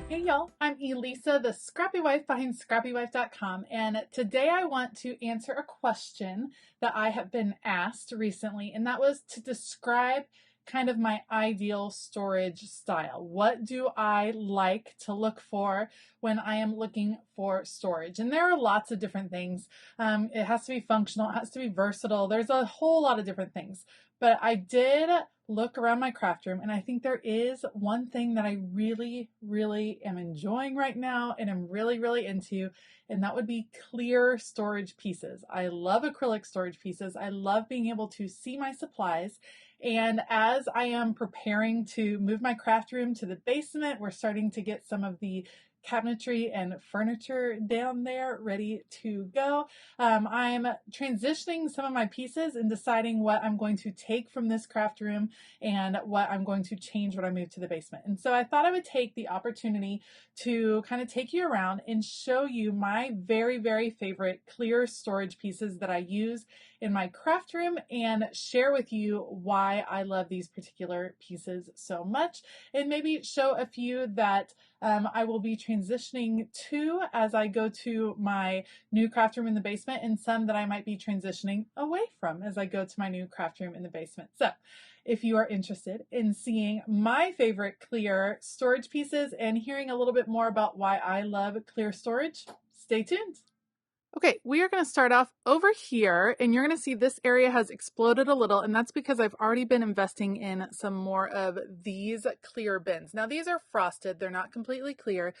Hey y'all, I'm Elisa, the Scrappy Wife behind ScrappyWife.com, and today I want to answer a question that I have been asked recently, and that was to describe kind of my ideal storage style. What do I like to look for when I am looking for storage? And there are lots of different things. It has to be functional, it has to be versatile. There's a whole lot of different things. But I did look around my craft room, and I think there is one thing that I really am enjoying right now and I'm really into, and that would be clear storage pieces. I love acrylic storage pieces. I love being able to see my supplies. And as I am preparing to move my craft room to the basement, we're starting to get some of the cabinetry and furniture down there ready to go. I'm transitioning some of my pieces and deciding what I'm going to take from this craft room and what I'm going to change when I move to the basement. And so I thought I would take the opportunity to kind of take you around and show you my very favorite clear storage pieces that I use in my craft room and share with you why I love these particular pieces so much, and maybe show a few that I will be transitioning to as I go to my new craft room in the basement, and some that I might be transitioning away from as I go to my new craft room in the basement. So if you are interested in seeing my favorite clear storage pieces and hearing a little bit more about why I love clear storage, stay tuned. Okay, we are going to start off over here, and you're going to see this area has exploded a little, and that's because I've already been investing in some more of these clear bins. Now, these are frosted. They're not completely clear,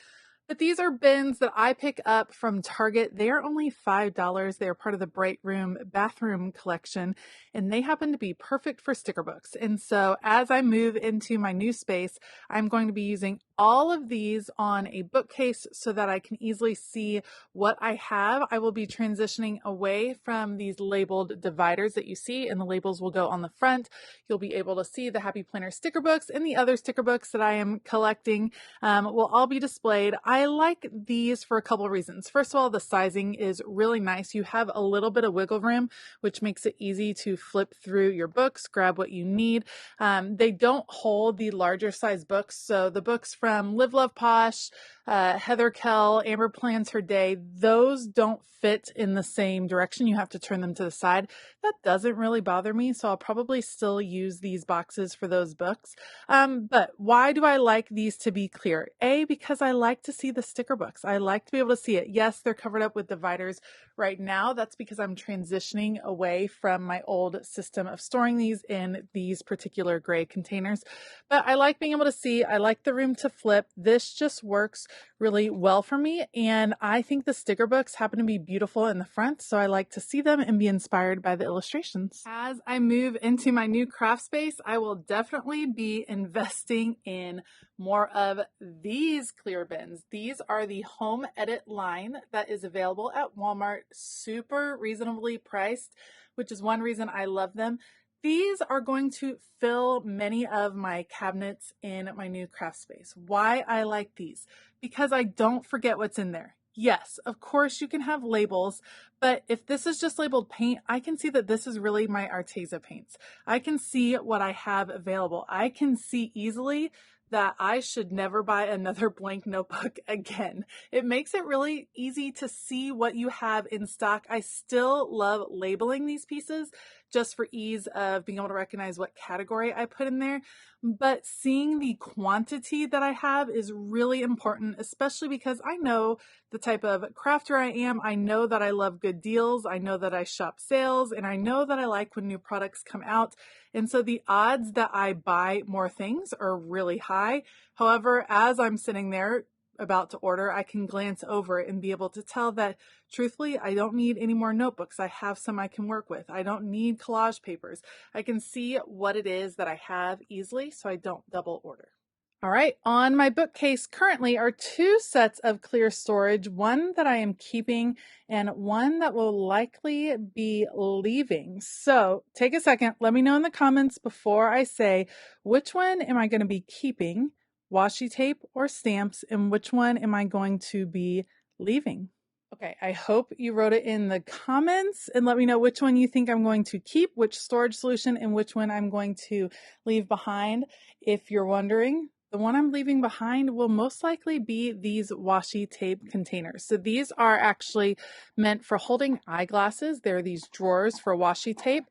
but these are bins that I pick up from Target. They are only $5. They are part of the Bright Room bathroom collection, and they happen to be perfect for sticker books. And so as I move into my new space, I'm going to be using all of these on a bookcase so that I can easily see what I have. I will be transitioning away from these labeled dividers that you see, and the labels will go on the front. You'll be able to see the Happy Planner sticker books, and the other sticker books that I am collecting will all be displayed. I like these for a couple of reasons. First of all, the sizing is really nice. You have a little bit of wiggle room, which makes it easy to flip through your books, grab what you need. They don't hold the larger size books. So the books from Live Love Posh, Heather Kell, Amber Plans Her Day, those don't fit in the same direction. You have to turn them to the side. That doesn't really bother me, so I'll probably still use these boxes for those books. But why do I like these to be clear? A, because I like to see the sticker books. I like to be able to see it. Yes, they're covered up with dividers right now. That's because I'm transitioning away from my old system of storing these in these particular gray containers. But I like being able to see. I like the room to flip. This just works really well for me, and I think the sticker books happen to be beautiful in the front, so I like to see them and be inspired by the illustrations. As I move into my new craft space, I will definitely be investing in more of these clear bins. These are the Home Edit line that is available at Walmart, super reasonably priced, which is one reason I love them. These are going to fill many of my cabinets in my new craft space. Why I like these? Because I don't forget what's in there. Yes, of course you can have labels, but if this is just labeled paint, I can see that this is really my Arteza paints. I can see what I have available. I can see easily that I should never buy another blank notebook again. It makes it really easy to see what you have in stock. I still love labeling these pieces just for ease of being able to recognize what category I put in there. But seeing the quantity that I have is really important, especially because I know the type of crafter I am. I know that I love good deals. I know that I shop sales, and I know that I like when new products come out. And so the odds that I buy more things are really high. However, as I'm sitting there about to order, I can glance over it and be able to tell that truthfully, I don't need any more notebooks. I have some I can work with. I don't need collage papers. I can see what it is that I have easily, so I don't double order. All right, on my bookcase currently are two sets of clear storage, one that I am keeping and one that will likely be leaving. So take a second, let me know in the comments before I say which one am I going to be keeping, washi tape or stamps, and which one am I going to be leaving. Okay, I hope you wrote it in the comments and let me know which one you think I'm going to keep, which storage solution, and which one I'm going to leave behind. If you're wondering, The one I'm leaving behind will most likely be these washi tape containers. So these are actually meant for holding eyeglasses. They're these drawers for washi tape.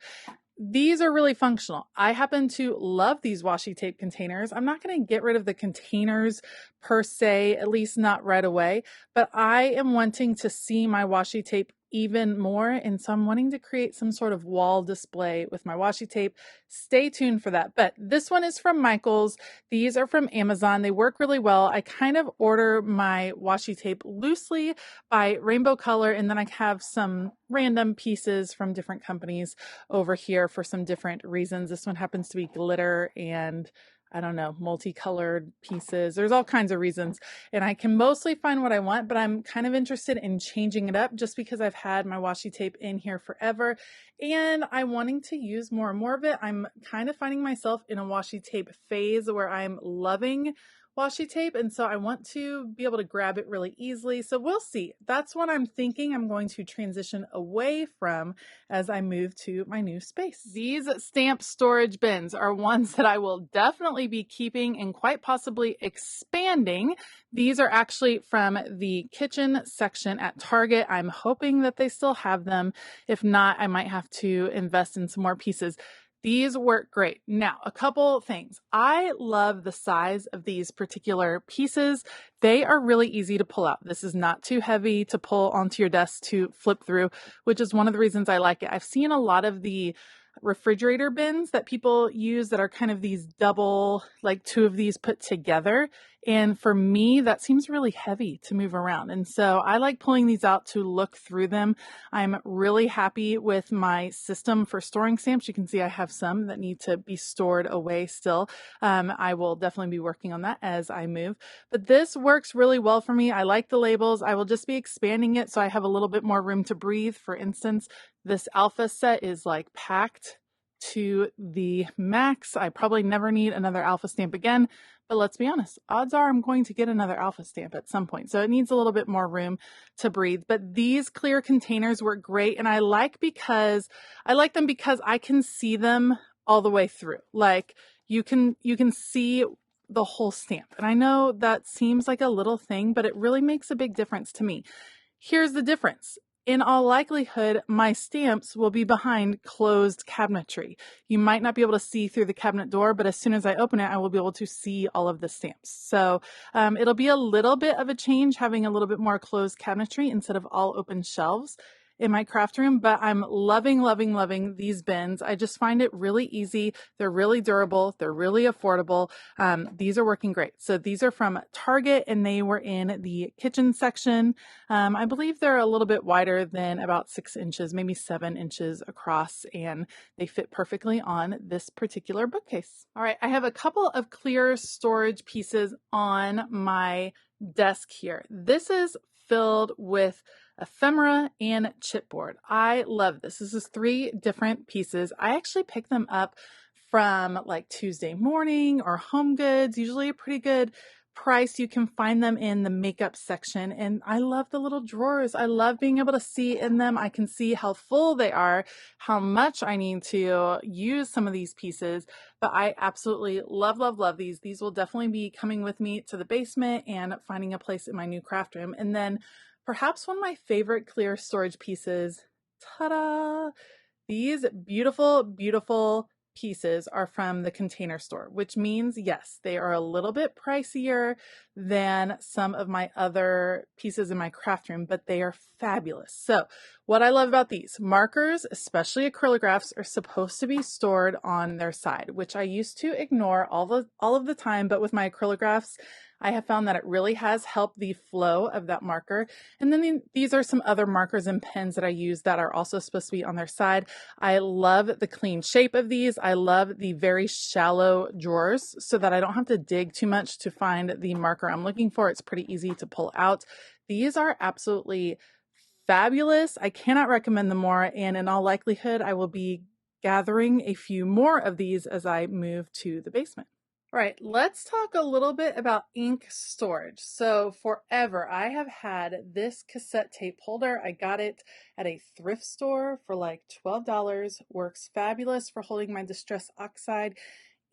These are really functional. I happen to love these washi tape containers. I'm not going to get rid of the containers per se, at least not right away, but I am wanting to see my washi tape even more. And so I'm wanting to create some sort of wall display with my washi tape. Stay tuned for that. But this one is from Michaels. These are from Amazon. They work really well. I kind of order my washi tape loosely by rainbow color, and then I have some random pieces from different companies over here for some different reasons. This one happens to be glitter and I don't know, multicolored pieces. There's all kinds of reasons. And I can mostly find what I want, but I'm kind of interested in changing it up just because I've had my washi tape in here forever and I'm wanting to use more and more of it. I'm kind of finding myself in a washi tape phase where I'm loving washi tape, and so I want to be able to grab it really easily. So we'll see. That's what I'm thinking I'm going to transition away from as I move to my new space. These stamp storage bins are ones that I will definitely be keeping and quite possibly expanding. These are actually from the kitchen section at Target. I'm hoping that they still have them. If not, I might have to invest in some more pieces. These work great. Now, a couple things. I love the size of these particular pieces. They are really easy to pull out. This is not too heavy to pull onto your desk to flip through, which is one of the reasons I like it. I've seen a lot of the refrigerator bins that people use that are kind of these double, like two of these put together. And for me, that seems really heavy to move around. And so I like pulling these out to look through them. I'm really happy with my system for storing stamps. You can see I have some that need to be stored away still. I will definitely be working on that as I move. But this works really well for me. I like the labels. I will just be expanding it so I have a little bit more room to breathe. For instance, this alpha set is like packed to the max. I probably never need another alpha stamp again, but let's be honest, odds are I'm going to get another alpha stamp at some point. So it needs a little bit more room to breathe. But these clear containers work great. And I like them because I can see them all the way through. Like you can see the whole stamp. And I know that seems like a little thing, but it really makes a big difference to me. Here's the difference. In all likelihood, my stamps will be behind closed cabinetry. You might not be able to see through the cabinet door, but as soon as I open it, I will be able to see all of the stamps. So it'll be a little bit of a change having a little bit more closed cabinetry instead of all open shelves in my craft room, but I'm loving, loving, loving these bins. I just find it really easy. They're really durable. They're really affordable. These are working great. So these are from Target and they were in the kitchen section. I believe they're a little bit wider than about 6 inches, maybe 7 inches across, and they fit perfectly on this particular bookcase. All right, I have a couple of clear storage pieces on my desk here. This is filled with ephemera and chipboard. I love this. This is 3 different pieces. I actually picked them up from like Tuesday Morning or Home Goods, usually a pretty good price. You can find them in the makeup section. And I love the little drawers. I love being able to see in them. I can see how full they are, how much I need to use some of these pieces. But I absolutely love, love, love these. These will definitely be coming with me to the basement and finding a place in my new craft room. And then perhaps one of my favorite clear storage pieces, ta-da! These beautiful, beautiful pieces are from the Container Store, which means, yes, they are a little bit pricier than some of my other pieces in my craft room, but they are fabulous. So what I love about these markers, especially acrylographs, are supposed to be stored on their side, which I used to ignore all of the time, but with my acrylographs, I have found that it really has helped the flow of that marker. And then these are some other markers and pens that I use that are also supposed to be on their side. I love the clean shape of these. I love the very shallow drawers so that I don't have to dig too much to find the marker I'm looking for. It's pretty easy to pull out. These are absolutely fabulous. I cannot recommend them more. And in all likelihood, I will be gathering a few more of these as I move to the basement. All right, let's talk a little bit about ink storage. So forever, I have had this cassette tape holder. I got it at a thrift store for like $12. Works fabulous for holding my Distress Oxide.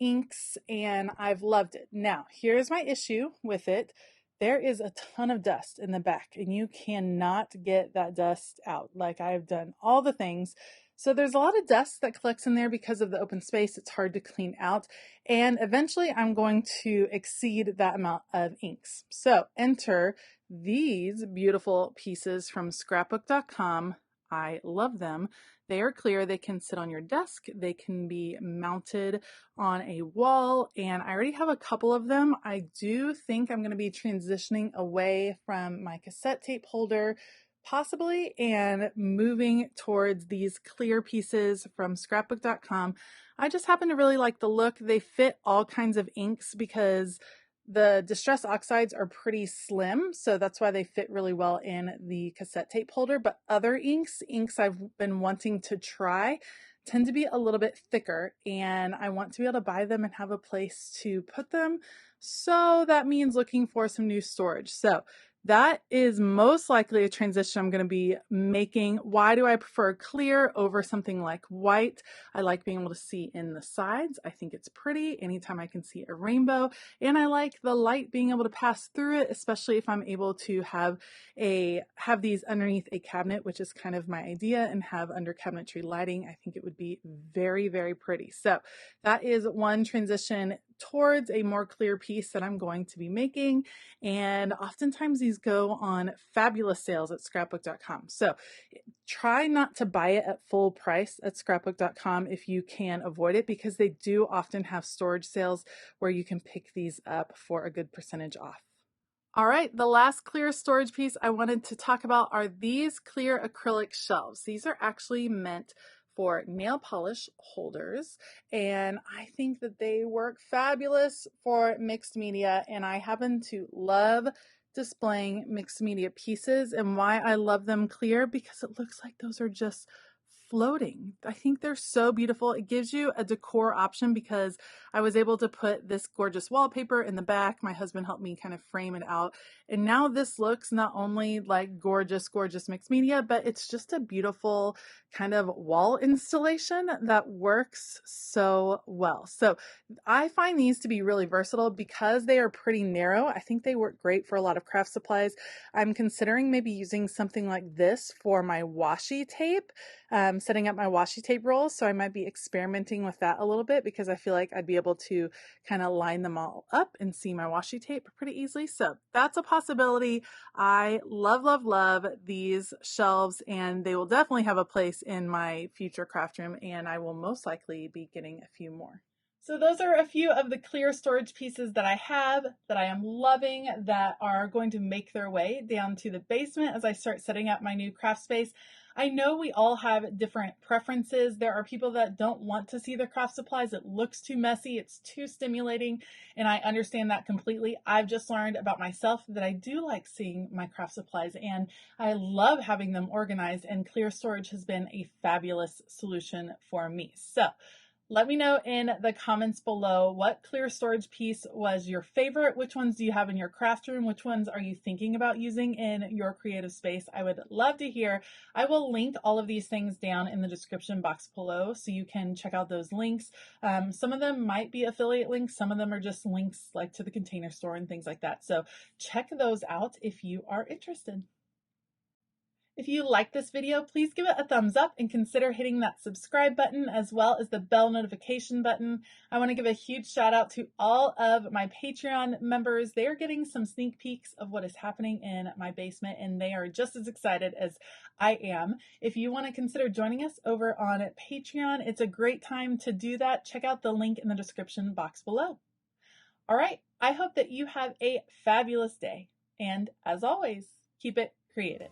inks and I've loved it. Now, here's my issue with it. There is a ton of dust in the back and you cannot get that dust out. Like, I've done all the things. So there's a lot of dust that collects in there because of the open space. It's hard to clean out. And eventually I'm going to exceed that amount of inks. So enter these beautiful pieces from scrapbook.com. I love them. They are clear. They can sit on your desk. They can be mounted on a wall. And I already have a couple of them. I do think I'm going to be transitioning away from my cassette tape holder, possibly, and moving towards these clear pieces from scrapbook.com. I just happen to really like the look. They fit all kinds of inks because the distress oxides are pretty slim, so that's why they fit really well in the cassette tape holder. But other inks I've been wanting to try, tend to be a little bit thicker, and I want to be able to buy them and have a place to put them. So that means looking for some new storage. So that is most likely a transition I'm going to be making. Why do I prefer clear over something like white? I like being able to see in the sides. I think it's pretty anytime I can see a rainbow, and I like the light being able to pass through it, especially if I'm able to have these underneath a cabinet, which is kind of my idea, and have under cabinetry lighting. I think it would be very, very pretty. So that is one transition towards a more clear piece that I'm going to be making. And oftentimes these go on fabulous sales at scrapbook.com. So try not to buy it at full price at scrapbook.com if you can avoid it, because they do often have storage sales where you can pick these up for a good percentage off. All right, the last clear storage piece I wanted to talk about are these clear acrylic shelves. These are actually meant for nail polish holders, and I think that they work fabulous for mixed media, and I happen to love displaying mixed media pieces. And why I love them clear, because it looks like those are just floating. I think they're so beautiful. It gives you a decor option because I was able to put this gorgeous wallpaper in the back. My husband helped me kind of frame it out. And now this looks not only like gorgeous, gorgeous mixed media, but it's just a beautiful kind of wall installation that works so well. So I find these to be really versatile because they are pretty narrow. I think they work great for a lot of craft supplies. I'm considering maybe using something like this for my washi tape. Setting up my washi tape rolls. So I might be experimenting with that a little bit because I feel like I'd be able to kind of line them all up and see my washi tape pretty easily. So that's a possibility. I love, love, love these shelves, and they will definitely have a place in my future craft room, and I will most likely be getting a few more. So those are a few of the clear storage pieces that I have that I am loving, that are going to make their way down to the basement as I start setting up my new craft space. I know we all have different preferences. There are people that don't want to see their craft supplies. It looks too messy. It's too stimulating. And I understand that completely. I've just learned about myself that I do like seeing my craft supplies, and I love having them organized, and clear storage has been a fabulous solution for me. So let me know in the comments below what clear storage piece was your favorite. Which ones do you have in your craft room? Which ones are you thinking about using in your creative space? I would love to hear. I will link all of these things down in the description box below so you can check out those links. Some of them might be affiliate links. Some of them are just links like to the Container Store and things like that. So check those out if you are interested. If you like this video, please give it a thumbs up and consider hitting that subscribe button as well as the bell notification button. I want to give a huge shout out to all of my Patreon members. They are getting some sneak peeks of what is happening in my basement, and they are just as excited as I am. If you want to consider joining us over on Patreon, it's a great time to do that. Check out the link in the description box below. All right, I hope that you have a fabulous day, and as always, keep it creative.